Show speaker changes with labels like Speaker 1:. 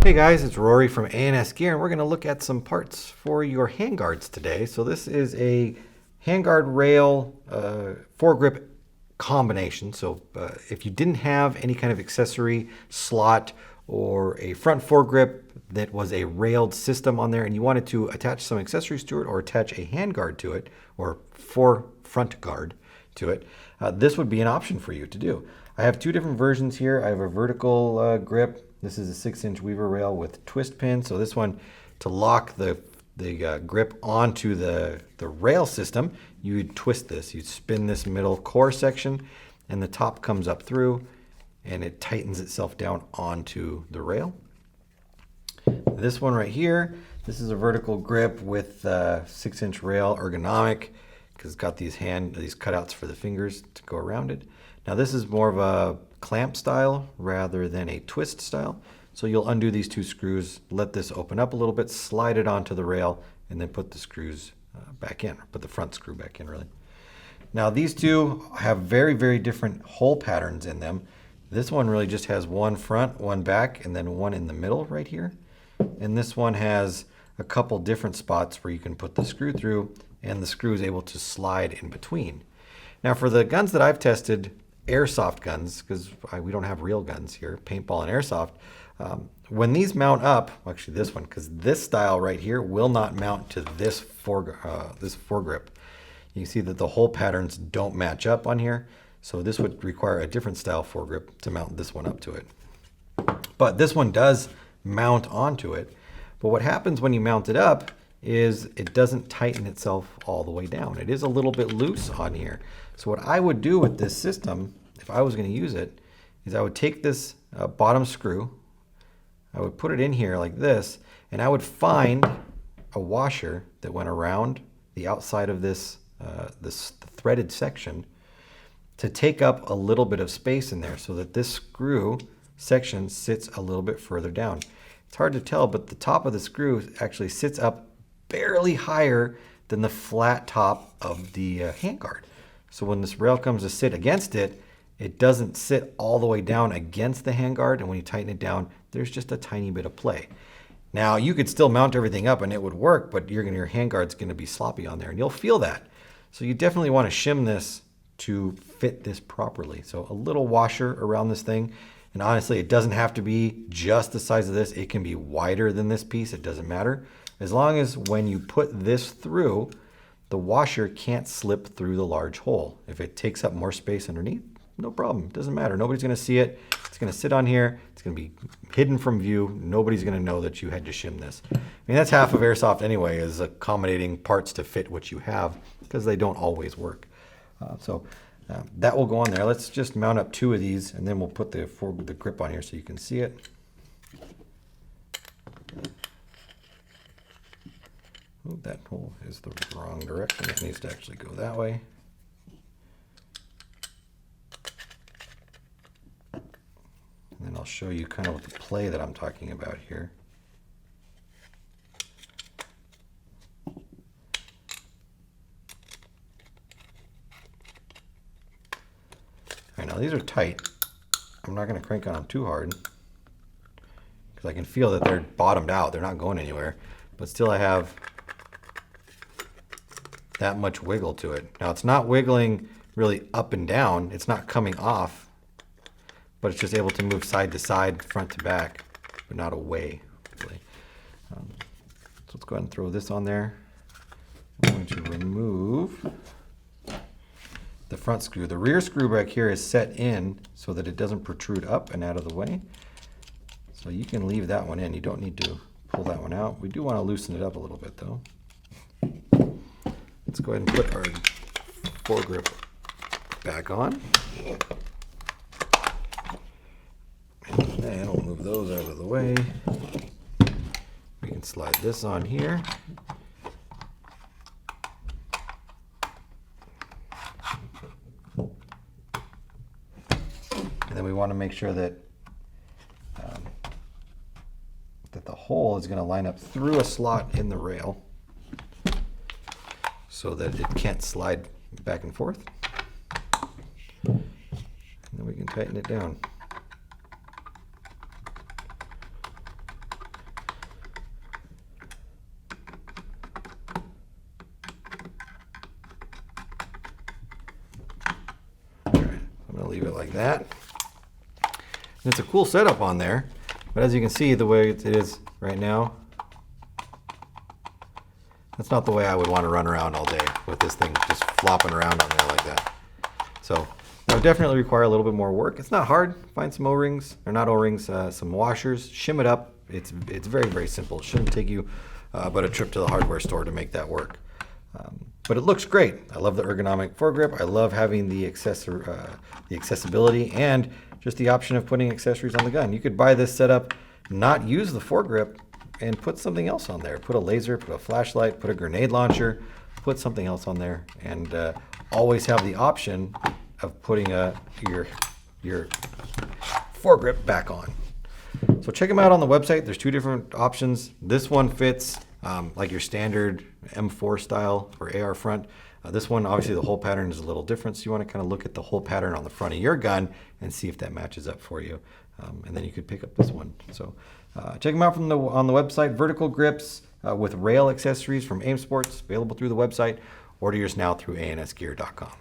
Speaker 1: Hey guys, it's Rory from A&S Gear, and we're going to look at some parts for your handguards today. So this is a handguard rail foregrip combination. So if you didn't have any kind of accessory slot or a front foregrip that was a railed system on there and you wanted to attach some accessories to it or attach a handguard to it or front guard to it, this would be an option for you to do. I have two different versions here. I have a vertical grip. This is a 6-inch weaver rail with twist pin. So this one, to lock the grip onto the rail system, you would twist this. You'd spin this middle core section and the top comes up through and it tightens itself down onto the rail. This one right here, this is a vertical grip with 6-inch rail, ergonomic, because it's got these cutouts for the fingers to go around it. Now this is more of a clamp style rather than a twist style. So you'll undo these two screws, let this open up a little bit, slide it onto the rail, and then put the screws back in, or put the front screw back in really. Now these two have very, very different hole patterns in them. This one really just has one front, one back, and then one in the middle right here. And this one has a couple different spots where you can put the screw through and the screw is able to slide in between. Now for the guns that I've tested, airsoft guns, because we don't have real guns here, paintball and airsoft, when these mount up, actually this one, because this style right here will not mount to this foregrip. You see that the hole patterns don't match up on here, so this would require a different style foregrip to mount this one up to it. But this one does mount onto it, but what happens when you mount it up is it doesn't tighten itself all the way down. It is a little bit loose on here. So what I would do with this system, if I was going to use it, is I would take this bottom screw, I would put it in here like this, and I would find a washer that went around the outside of this threaded section to take up a little bit of space in there so that this screw section sits a little bit further down. It's hard to tell, but the top of the screw actually sits up barely higher than the flat top of the handguard. So when this rail comes to sit against it, it doesn't sit all the way down against the handguard, and when you tighten it down, there's just a tiny bit of play. Now you could still mount everything up and it would work, but your handguard's going to be sloppy on there and you'll feel that. So you definitely want to shim this to fit this properly. So a little washer around this thing, and honestly it doesn't have to be just the size of this. It can be wider than this piece, it doesn't matter. As long as when you put this through, the washer can't slip through the large hole. If it takes up more space underneath, no problem, it doesn't matter. Nobody's gonna see it. It's gonna sit on here. It's gonna be hidden from view. Nobody's gonna know that you had to shim this. I mean, that's half of airsoft anyway, is accommodating parts to fit what you have, because they don't always work. That will go on there. Let's just mount up two of these and then we'll put the grip on here so you can see it. Oh, that hole is the wrong direction. It needs to actually go that way. And then I'll show you kind of the play that I'm talking about here. All right, now these are tight. I'm not going to crank on them too hard because I can feel that they're bottomed out. They're not going anywhere, but still I have that much wiggle to it. Now it's not wiggling really up and down. It's not coming off, but it's just able to move side to side, front to back, but not away, really. So let's go ahead and throw this on there. I'm going to remove the front screw. The rear screw back here is set in so that it doesn't protrude up and out of the way. So you can leave that one in. You don't need to pull that one out. We do want to loosen it up a little bit though. Let's go ahead and put our foregrip back on. And then we'll move those out of the way. We can slide this on here. And then we want to make sure that the hole is going to line up through a slot in the rail so that it can't slide back and forth. And then we can tighten it down. gonna leave it like that. And it's a cool setup on there, but as you can see, the way it is right now, that's not the way I would want to run around all day with this thing just flopping around on there like that. So it would definitely require a little bit more work. It's not hard. Find some O-rings, or not O-rings, some washers, shim it up. It's very, very simple. It shouldn't take you but a trip to the hardware store to make that work. But it looks great. I love the ergonomic foregrip. I love having the accessibility and just the option of putting accessories on the gun. You could buy this setup, not use the foregrip, and put something else on there. Put a laser, put a flashlight, put a grenade launcher, put something else on there, and always have the option of putting your foregrip back on. So check them out on the website. There's two different options. This one fits like your standard M4 style or AR front. This one, obviously the hole pattern is a little different, so you want to kind of look at the hole pattern on the front of your gun and see if that matches up for you. And then you could pick up this one. So check them out on the website. Vertical grips with rail accessories from Aim Sports, available through the website. Order yours now through ansgear.com.